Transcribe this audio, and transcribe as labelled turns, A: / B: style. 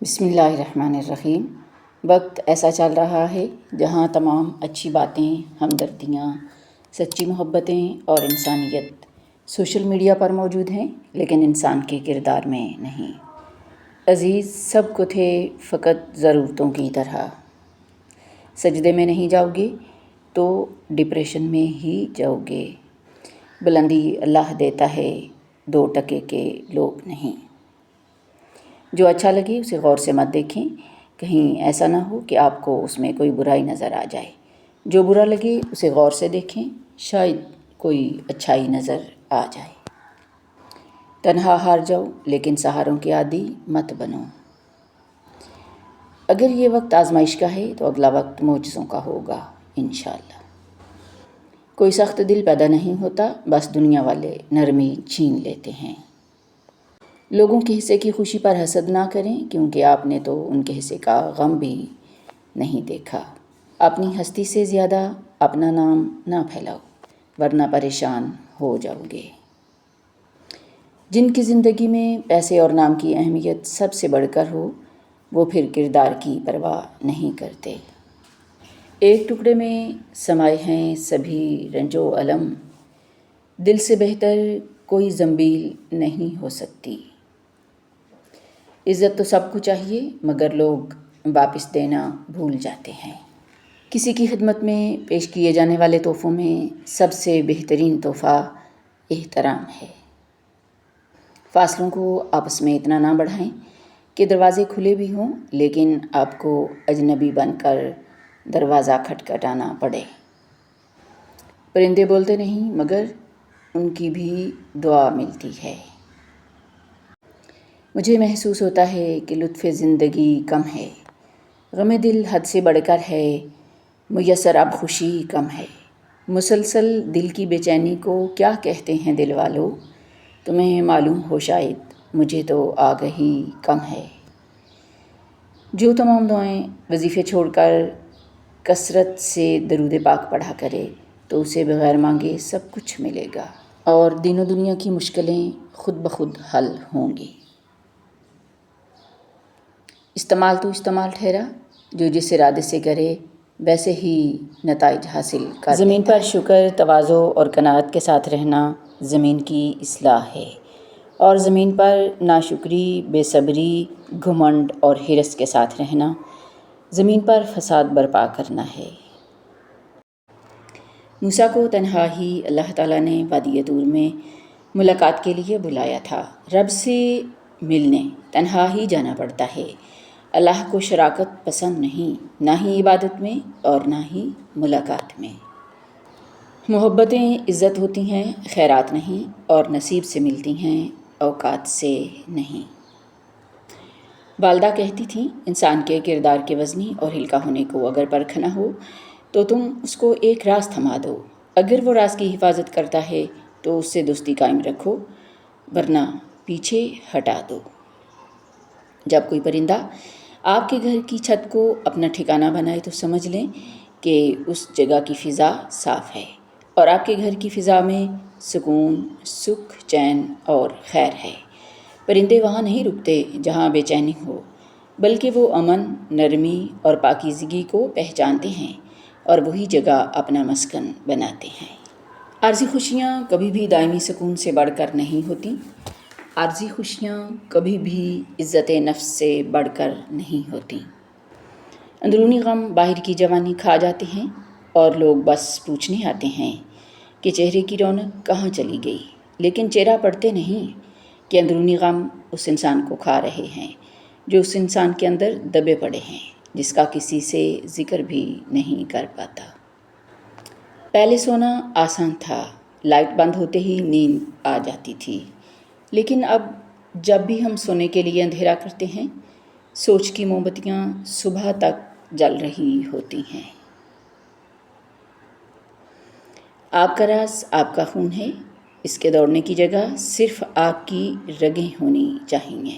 A: بسم اللہ الرحمن الرحیم۔ وقت ایسا چل رہا ہے جہاں تمام اچھی باتیں، ہمدردیاں، سچی محبتیں اور انسانیت سوشل میڈیا پر موجود ہیں، لیکن انسان کے کردار میں نہیں۔ عزیز سب کو تھے فقط ضرورتوں کی طرح۔ سجدے میں نہیں جاؤ گے تو ڈپریشن میں ہی جاؤ گے۔ بلندی اللہ دیتا ہے، 2 ٹکے کے لوگ نہیں۔ جو اچھا لگے اسے غور سے مت دیکھیں، کہیں ایسا نہ ہو کہ آپ کو اس میں کوئی برائی نظر آ جائے۔ جو برا لگے اسے غور سے دیکھیں، شاید کوئی اچھائی نظر آ جائے۔ تنہا ہار جاؤ لیکن سہاروں کے عادی مت بنو۔ اگر یہ وقت آزمائش کا ہے تو اگلا وقت معجزوں کا ہوگا انشاءاللہ۔ کوئی سخت دل پیدا نہیں ہوتا، بس دنیا والے نرمی چھین لیتے ہیں۔ لوگوں کے حصے کی خوشی پر حسد نہ کریں، کیونکہ آپ نے تو ان کے حصے کا غم بھی نہیں دیکھا۔ اپنی ہستی سے زیادہ اپنا نام نہ پھیلاؤ، ورنہ پریشان ہو جاؤ گے۔ جن کی زندگی میں پیسے اور نام کی اہمیت سب سے بڑھ کر ہو، وہ پھر کردار کی پرواہ نہیں کرتے۔ ایک ٹکڑے میں سمائے ہیں سبھی رنج و الم، دل سے بہتر کوئی زنبیل نہیں ہو سکتی۔ عزت تو سب کو چاہیے، مگر لوگ واپس دینا بھول جاتے ہیں۔ کسی کی خدمت میں پیش کیے جانے والے تحفوں میں سب سے بہترین تحفہ احترام ہے۔ فاصلوں کو آپس میں اتنا نہ بڑھائیں کہ دروازے کھلے بھی ہوں لیکن آپ کو اجنبی بن کر دروازہ کھٹکھٹانا پڑے۔ پرندے بولتے نہیں، مگر ان کی بھی دعا ملتی ہے۔ مجھے محسوس ہوتا ہے کہ لطف زندگی کم ہے، غم دل حد سے بڑھ کر ہے، میسر اب خوشی کم ہے۔ مسلسل دل کی بے چینی کو کیا کہتے ہیں دل والو، تمہیں معلوم ہو شاید، مجھے تو آگہی کم ہے۔ جو تمام دعائیں وظیفے چھوڑ کر کثرت سے درود پاک پڑھا کرے تو اسے بغیر مانگے سب کچھ ملے گا، اور دین و دنیا کی مشکلیں خود بخود حل ہوں گی۔ استعمال تو استعمال ٹھہرا، جو جس ارادے سے کرے ویسے ہی نتائج حاصل کر۔ زمین پر شکر، تواضع اور قناعت کے ساتھ رہنا زمین کی اصلاح ہے، اور زمین پر ناشکری، بے صبری، گھمنڈ اور حرص کے ساتھ رہنا زمین پر فساد برپا کرنا ہے۔ موسیٰ کو تنہا ہی اللہ تعالیٰ نے وادی طور میں ملاقات کے لیے بلایا تھا۔ رب سے ملنے تنہا ہی جانا پڑتا ہے۔ اللہ کو شراکت پسند نہیں، نہ ہی عبادت میں اور نہ ہی ملاقات میں۔ محبتیں عزت ہوتی ہیں، خیرات نہیں، اور نصیب سے ملتی ہیں، اوقات سے نہیں۔ والدہ کہتی تھیں، انسان کے کردار کے وزنی اور ہلکا ہونے کو اگر پرکھنا ہو تو تم اس کو ایک راز تھما دو۔ اگر وہ راز کی حفاظت کرتا ہے تو اس سے دوستی قائم رکھو، ورنہ پیچھے ہٹا دو۔ جب کوئی پرندہ آپ کے گھر کی چھت کو اپنا ٹھکانہ بنائے تو سمجھ لیں کہ اس جگہ کی فضا صاف ہے، اور آپ کے گھر کی فضا میں سکون، سکھ، چین اور خیر ہے۔ پرندے وہاں نہیں رکتے جہاں بے چینی ہو، بلکہ وہ امن، نرمی اور پاکیزگی کو پہچانتے ہیں اور وہی جگہ اپنا مسکن بناتے ہیں۔ عارضی خوشیاں کبھی بھی دائمی سکون سے بڑھ کر نہیں ہوتی۔ عارضی خوشیاں کبھی بھی عزت نفس سے بڑھ کر نہیں ہوتی۔ اندرونی غم باہر کی جوانی کھا جاتے ہیں، اور لوگ بس پوچھنے آتے ہیں کہ چہرے کی رونق کہاں چلی گئی، لیکن چہرہ پڑھتے نہیں کہ اندرونی غم اس انسان کو کھا رہے ہیں جو اس انسان کے اندر دبے پڑے ہیں، جس کا کسی سے ذکر بھی نہیں کر پاتا۔ پہلے سونا آسان تھا، لائٹ بند ہوتے ہی نیند آ جاتی تھی، لیکن اب جب بھی ہم سونے کے لیے اندھیرا کرتے ہیں، سوچ کی موم بتیاں صبح تک جل رہی ہوتی ہیں۔ آگ کا راز آپ کا خون ہے، اس کے دوڑنے کی جگہ صرف آگ کی رگیں ہونی چاہیے۔